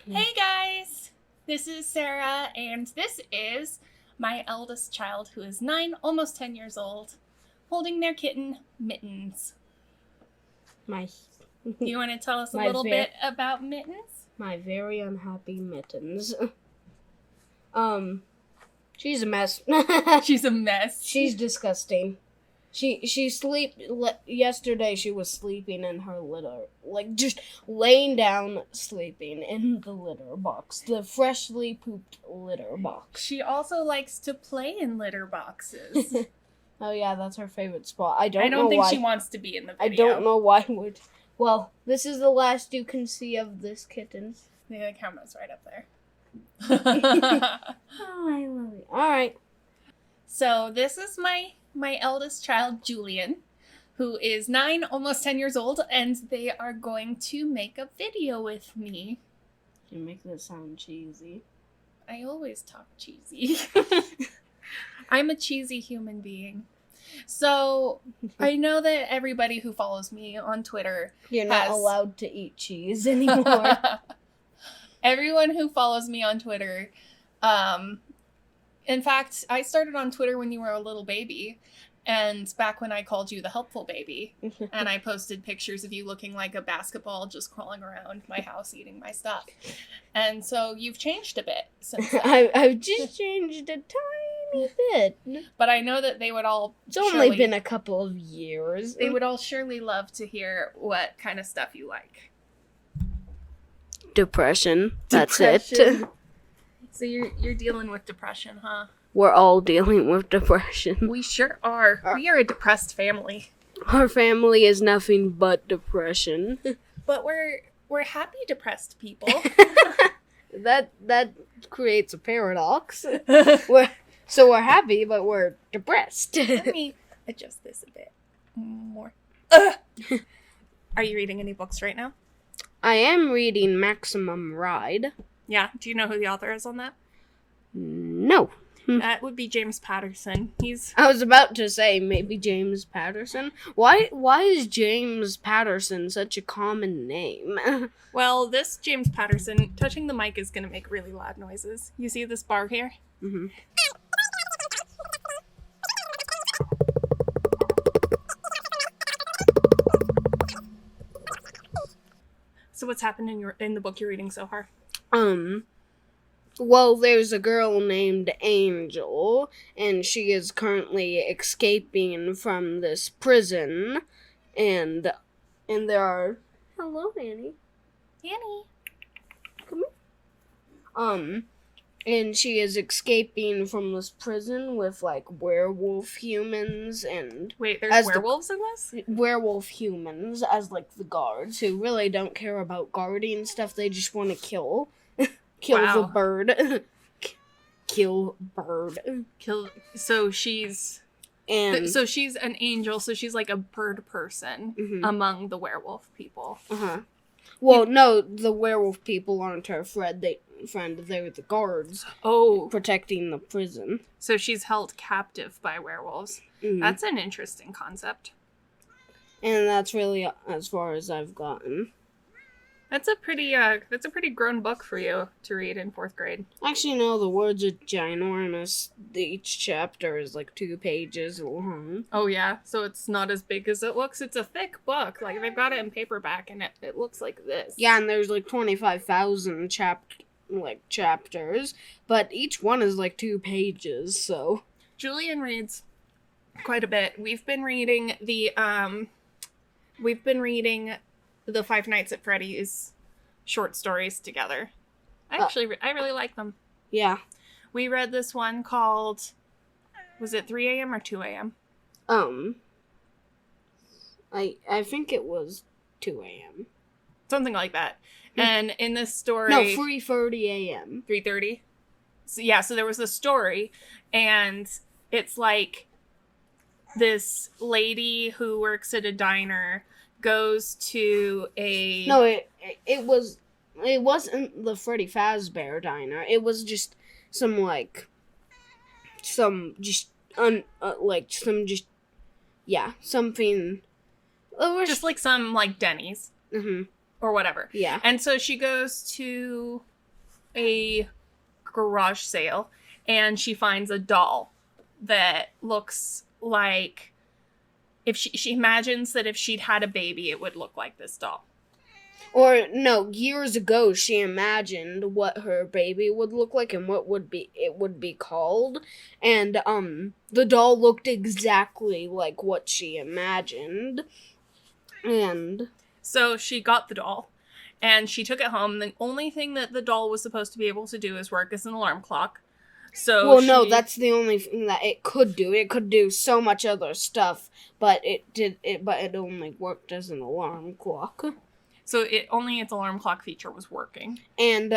Hey guys! This is Sara, and this is my eldest child, who is 9, almost 10 years old, holding their kitten, Mittens. You want to tell us a little bit about Mittens? My very unhappy Mittens. She's a mess. She's a mess. She's disgusting. Yesterday she was sleeping in her litter. Like, just laying down, sleeping in the litter box. The freshly pooped litter box. She also likes to play in litter boxes. Oh yeah, that's her favorite spot. I don't think she wants to be in the video. I don't know why would. Well, this is the last you can see of this kitten. The camera's right up there. Oh, I love it. Alright. So this is my eldest child, Julian, who is 9, almost 10 years old, and they are going to make a video with me. You make this sound cheesy. I always talk cheesy. I'm a cheesy human being. So, I know that everybody who follows me on Twitter You're not allowed to eat cheese anymore. Everyone who follows me on Twitter, in fact, I started on Twitter when you were a little baby, and back when I called you the helpful baby, and I posted pictures of you looking like a basketball just crawling around my house eating my stuff. And so you've changed a bit since then. I've just changed a tiny bit. But I know that they would all It's only been a couple of years. They would all surely love to hear what kind of stuff you like. Depression. That's it. So you're dealing with depression, huh? We're all dealing with depression. We sure are. We are a depressed family. Our family is nothing but depression. But we're happy depressed people. That creates a paradox. We're happy, but we're depressed. Let me adjust this a bit more. Are you reading any books right now? I am reading Maximum Ride. Yeah. Do you know who the author is on that? No. That would be James Patterson. I was about to say maybe James Patterson. Why is James Patterson such a common name? Well, this James Patterson, touching the mic is going to make really loud noises. You see this bar here? Mm-hmm. So what's happened in the book you're reading so far? Well, there's a girl named Angel, and she is currently escaping from this prison, and there are... Hello, Annie. Annie. Come here. And she is escaping from this prison with, like, werewolf humans and... Wait, there's werewolves in this? Werewolf humans as, like, the guards, who really don't care about guarding stuff, they just want to kill. The bird. Kill bird. So she's an angel, so she's like a bird person among the werewolf people. Uh-huh. Well, no, the werewolf people aren't her friend. They're the guards. Oh. Protecting the prison. So she's held captive by werewolves. Mm-hmm. That's an interesting concept. And that's really as far as I've gotten. That's a pretty grown book for you to read in 4th grade. Actually, no, the words are ginormous. Each chapter is like 2 pages long. Oh, yeah? So it's not as big as it looks? It's a thick book. Like, they've got it in paperback, and it looks like this. Yeah, and there's like 25,000 chapters, but each one is like 2 pages, so... Julian reads quite a bit. We've been reading the Five Nights at Freddy's short stories together. I really like them. Yeah. We read this one called, was it 3 a.m. or 2 a.m.? I think it was 2 a.m. Something like that. And in this story... No, 3:30 a.m. 3:30? So, yeah, so there was a story, and it's like this lady who works at a diner goes to a... No, it wasn't the Freddy FAZBEAR diner. It was just something just like some like Denny's. Mm-hmm. Or whatever. Yeah. And so she goes to a garage sale, and she finds a doll that looks like, if she imagines that if she'd had a baby, it would look like this doll. Or, no, years ago, she imagined what her baby would look like and what it would be called. And, the doll looked exactly like what she imagined. And so she got the doll, and she took it home. The only thing that the doll was supposed to be able to do is work as an alarm clock. So no, that's the only thing that it could do. It could do so much other stuff, but it only worked as an alarm clock. So only its alarm clock feature was working. And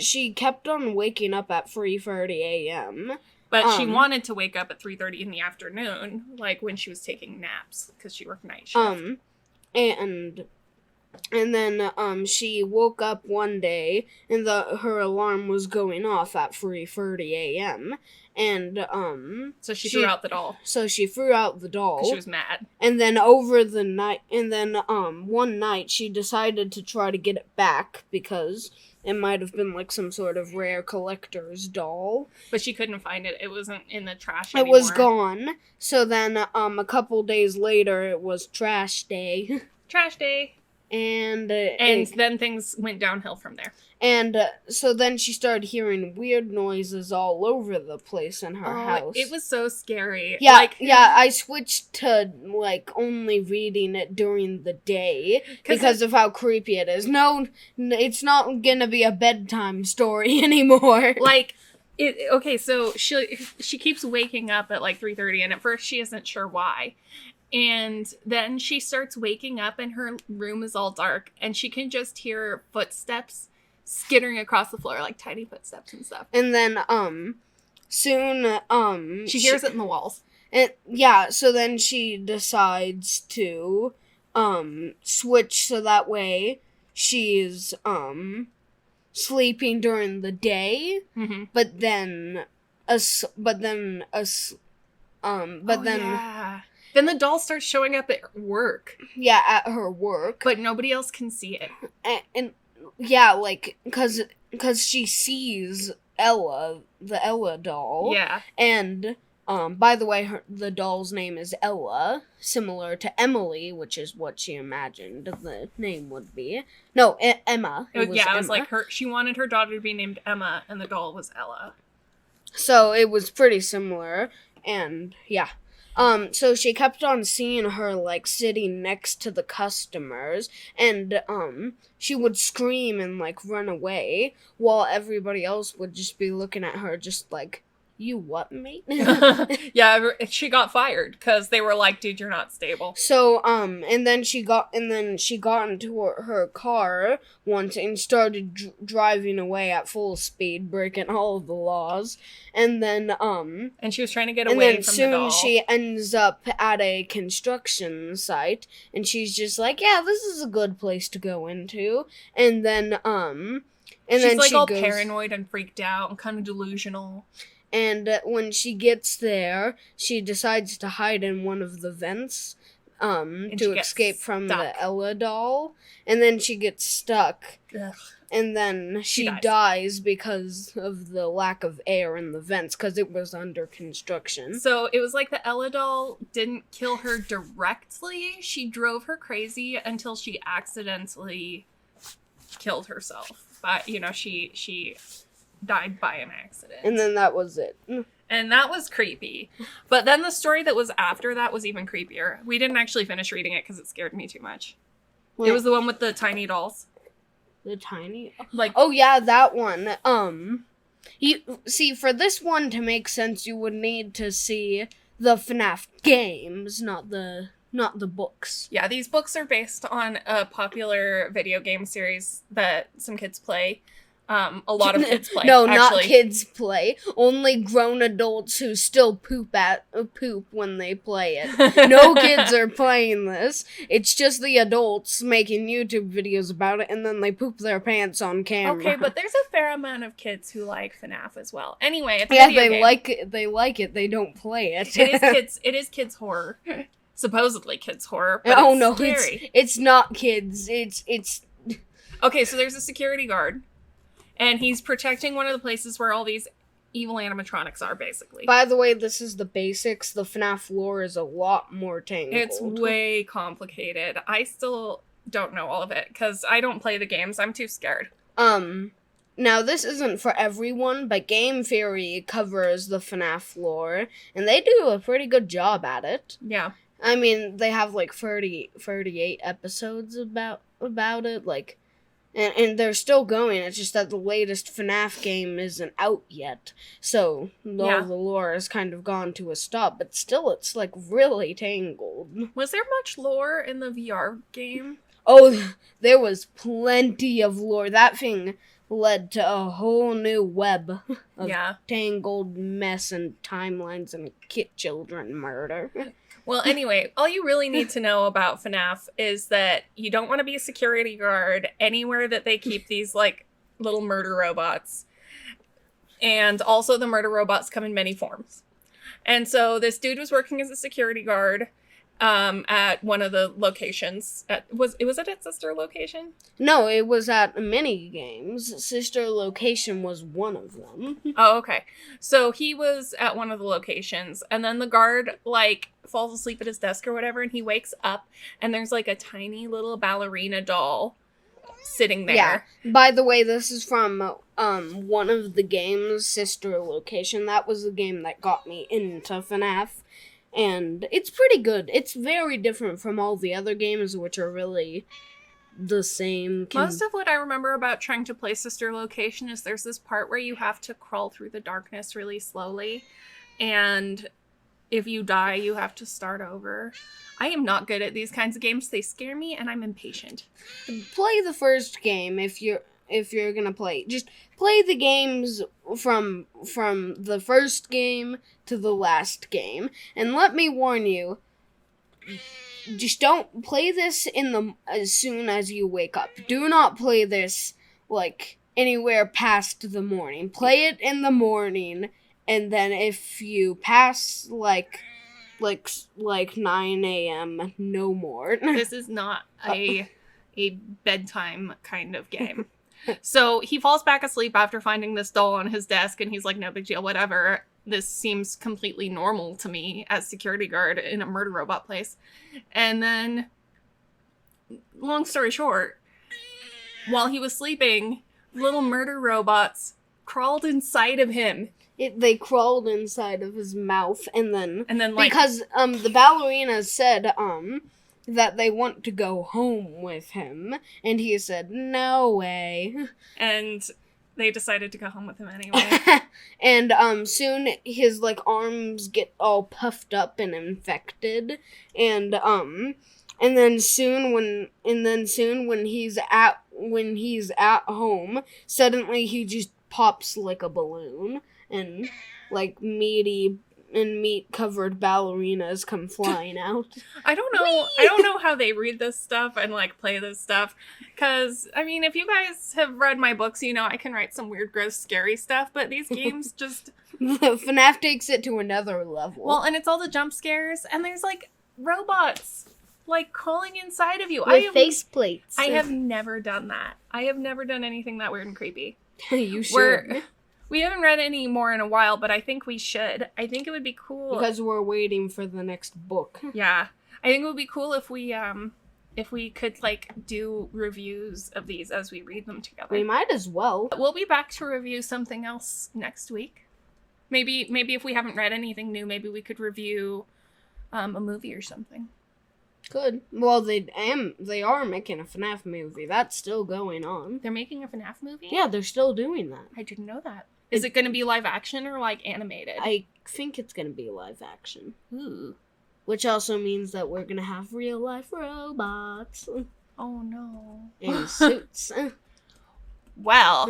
she kept on waking up at 3:30 a.m. But she wanted to wake up at 3:30 in the afternoon, like when she was taking naps, because she worked night shift. And then she woke up one day and her alarm was going off at 3:30 a.m. And so she threw out the doll. So she threw out the doll. 'Cause she was mad. And then one night she decided to try to get it back because it might have been like some sort of rare collector's doll. But she couldn't find it. It wasn't in the trash anymore. It was gone. So then a couple days later it was trash day. Trash day. And then things went downhill from there. And so then she started hearing weird noises all over the place in her house. It was so scary. Yeah, I switched to, like, only reading it during the day because of how creepy it is. No, it's not gonna be a bedtime story anymore. Like, so she keeps waking up at, like, 3:30, and at first she isn't sure why. And then she starts waking up and her room is all dark and she can just hear footsteps skittering across the floor, like tiny footsteps and stuff. And then, soon, she hears it in the walls. So then she decides to, switch so that way she's, sleeping during the day, mm-hmm. Then the doll starts showing up at work. Yeah, at her work. But nobody else can see it. And yeah, like, because she sees Ella, the Ella doll. Yeah. And, by the way, the doll's name is Ella, similar to Emily, which is what she imagined the name would be. No, Emma. It was like she wanted her daughter to be named Emma, and the doll was Ella. So it was pretty similar, and yeah. So she kept on seeing her, like, sitting next to the customers, and, she would scream and, like, run away, while everybody else would just be looking at her just like, you what, mate? Yeah, she got fired, because they were like, dude, you're not stable. So, and then she got into her car once and started driving away at full speed, breaking all of the laws, and then, and she was trying to get away from the doll. And then soon she ends up at a construction site, and she's just like, yeah, this is a good place to go into, and then, she's like all paranoid and freaked out and kind of delusional. And when she gets there, she decides to hide in one of the vents to escape from the Ella doll. And then she gets stuck. Ugh. And then she dies because of the lack of air in the vents, because it was under construction. So it was like the Ella doll didn't kill her directly. She drove her crazy until she accidentally killed herself. But, she died by an accident. And then that was it. And that was creepy. But then the story that was after that was even creepier. We didn't actually finish reading it because it scared me too much. What? It was the one with the tiny dolls. The tiny? Like, oh yeah, that one. For this one to make sense, you would need to see the FNAF games, not the books. Yeah, these books are based on a popular video game series that some kids play. A lot of kids play. No, not kids play. Only grown adults who still poop when they play it. No kids are playing this. It's just the adults making YouTube videos about it, and then they poop their pants on camera. Okay, but there's a fair amount of kids who like FNAF as well. Anyway, it's a video game. They like it. They don't play it. It is kids horror. Supposedly kids horror. But it's scary. It's not kids. It's. Okay, so there's a security guard And he's protecting one of the places where all these evil animatronics are, basically. By the way, this is the basics. The FNAF lore is a lot more tangled. It's way complicated. I still don't know all of it, because I don't play the games. I'm too scared. Now, this isn't for everyone, but Game Theory covers the FNAF lore, and they do a pretty good job at it. Yeah. I mean, they have, 38 episodes about it, and they're still going. It's just that the latest FNAF game isn't out yet, so all the lore has kind of gone to a stop, but still, it's, really tangled. Was there much lore in the VR game? Oh, there was plenty of lore. That thing led to a whole new web of tangled mess and timelines and kid children murder. Well, anyway, all you really need to know about FNAF is that you don't want to be a security guard anywhere that they keep these, little murder robots. And also the murder robots come in many forms. And so this dude was working as a security guard at one of the locations. Was it at Sister Location? No, it was at mini games. Sister Location was one of them. Oh, okay. So he was at one of the locations, and then the guard, falls asleep at his desk or whatever, and he wakes up, and there's, a tiny little ballerina doll sitting there. Yeah. By the way, this is from one of the games, Sister Location. That was the game that got me into FNAF. And it's pretty good. It's very different from all the other games, which are really the same. Most of what I remember about trying to play Sister Location is there's this part where you have to crawl through the darkness really slowly. And if you die, you have to start over. I am not good at these kinds of games. They scare me, and I'm impatient. Play the first game if you're gonna play. Just play the games from the first game to the last game. And let me warn you, just don't play this as soon as you wake up. Do not play this, anywhere past the morning. Play it in the morning, and then if you pass, 9 a.m., no more. This is not a bedtime kind of game. So he falls back asleep after finding this doll on his desk, and he's like, no big deal, whatever. This seems completely normal to me as security guard in a murder robot place. And then, long story short, while he was sleeping, little murder robots crawled inside of him. They crawled inside of his mouth, and then because the ballerinas said that they want to go home with him, and he said no way, and they decided to go home with him anyway. And soon his arms get all puffed up and infected, and then soon when he's at home, suddenly he just pops like a balloon, and meat-covered ballerinas come flying out. I don't know how they read this stuff and play this stuff, because if you guys have read my books, I can write some weird, gross, scary stuff, but these games just FNAF takes it to another level. Well, and it's all the jump scares, and there's robots crawling inside of you with faceplates. I have never done that. I have never done anything that weird and creepy. You should. We haven't read any more in a while, but I think we should. I think it would be cool. Because we're waiting for the next book. Yeah. I think it would be cool if we could do reviews of these as we read them together. We might as well. We'll be back to review something else next week. Maybe if we haven't read anything new, maybe we could review a movie or something. Good. Well, they are making a FNAF movie. That's still going on. They're making a FNAF movie? Yeah, they're still doing that. I didn't know that. Is it going to be live action or animated? I think it's going to be live action. Ooh. Which also means that we're going to have real life robots. Oh no. In suits. Well,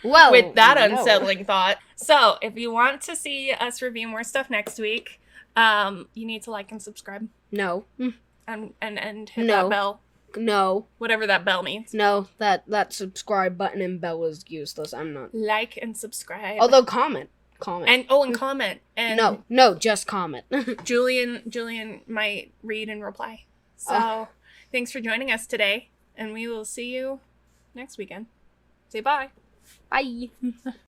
with that unsettling thought. So, if you want to see us review more stuff next week, you need to like and subscribe. No. And hit that bell. No. Whatever that bell means. No, that subscribe button and bell is useless. I'm not. Like and subscribe. Although comment. And comment. And no, just comment. Julian might read and reply. So, thanks for joining us today, and we will see you next weekend. Say bye. Bye.